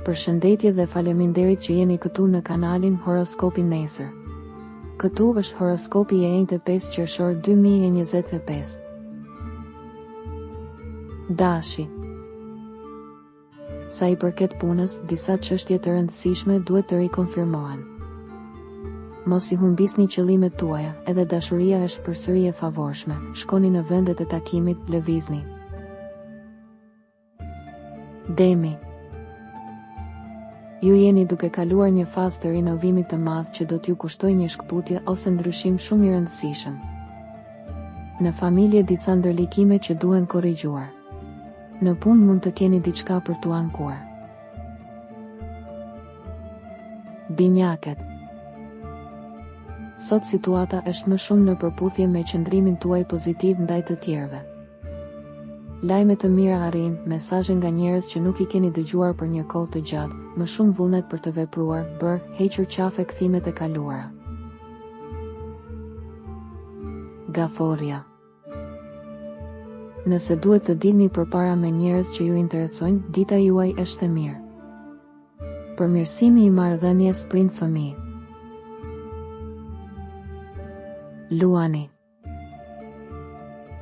Përshëndetje dhe faleminderit që jeni këtu në kanalin Horoskopi Nesër. Këtu është horoskopi i enjtë 5 qershor 2025. Dashi. Sa i përket punës, disa çështje të rëndësishme duhet të rikonfirmohen. Mos i humbisni qëllimet tuaja, edhe dashuria është përsëri e favorshme. Shkoni në vendet e takimit, lëvizni. Demi. Ju jeni duke kaluar një fazë të rinovimit të madh që do t'ju kushtojë një shkputje ose ndryshim shumë i rëndësishëm. Në familje disa ndërlikime që duhen korrigjuar. Në punë mund të keni diçka për t'u ankuar. Binjakët. Sot situata është më shumë në përputhje me qëndrimin tuaj pozitiv ndaj të tjerëve. Lajme të mira arrin, mesazhe nga njerëz që nuk i keni dëgjuar për një kohë të gjatë, më shumë vullnet për të vepruar, hequr qafe kthimet e kaluara. Gaforja. Nëse duhet të dilni përpara me njerëz që ju interesojnë, dita juaj është e mirë. Përmirësimi i marrëdhënies prind fëmijë. Luani.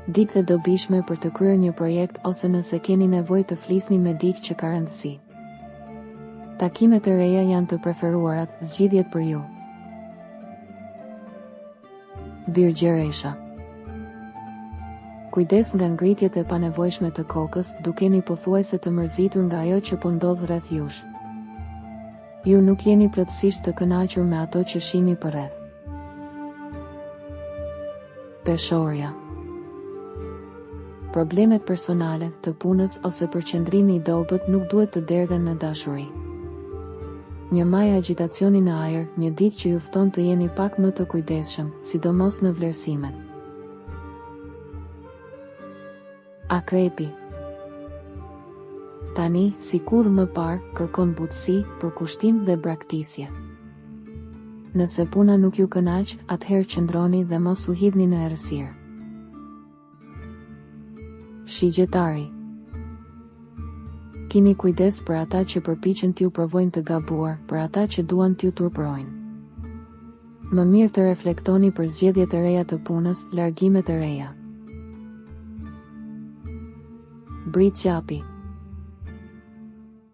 Ditë e dobishme për të kryer një projekt ose nëse keni nevojë të flisni me dikë që ka rëndësi. Takimet e reja janë të preferuarat, zgjidhjet për ju. Virgjëresha. Kujdes nga ngritjet e panevojshme të kokës, dukeni pothuajse të mërzitur nga ajo që po ndodh rreth jush. Ju nuk jeni plotësisht të kënaqur me ato që shihni përreth. Peshorja. Problemet personale, të punës ose përqendrimi i dobët nuk duhet të derdhen në dashuri. Një maj agitacioni në ajër, një ditë që ju fton të jeni pak më të kujdesshëm, sidomos në vlerësimet. Akrepi. Tani, sikur më parë, kërkon butësi, përkushtim dhe braktisje. Nëse puna nuk ju kënaq, atëherë qëndroni dhe mos u hidhni në errësirë. Shigjetari. Kini kujdes për ata që përpiqen t'ju provojnë të gabuar, për ata që duan t'ju turpërojnë. Më mirë të reflektoni për zgjedhjet e reja të punës, largimet e reja. Britsjapi.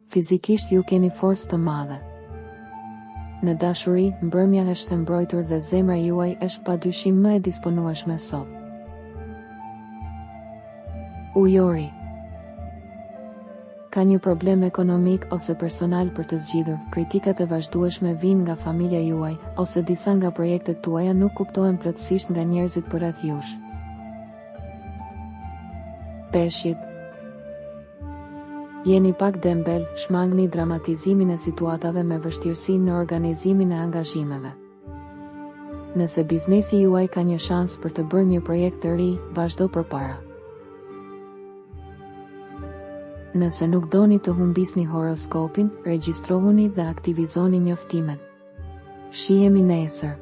Fizikisht ju keni forcë të madhe. Në dashuri, mbrëmja është e mbrojtur dhe zemra juaj është padyshim më e disponueshme sot. Ujori. Ka një problem ekonomik ose personal për të zgjidhur, kritikat e vazhdueshme vijnë nga familja juaj, ose disa nga projektet tuaja nuk kuptohen plotësisht nga njerëzit përreth jush. Peshqit. Jeni pak dembel, shmangni dramatizimin e situatave me vështirësi në organizimin e angazhimeve. Nëse biznesi juaj ka një shans për të bërë një projekt të ri, vazhdo përpara. Nëse nuk doni të humbisni horoskopin, regjistrohuni dhe aktivizoni njoftimet. Shihemi nesër.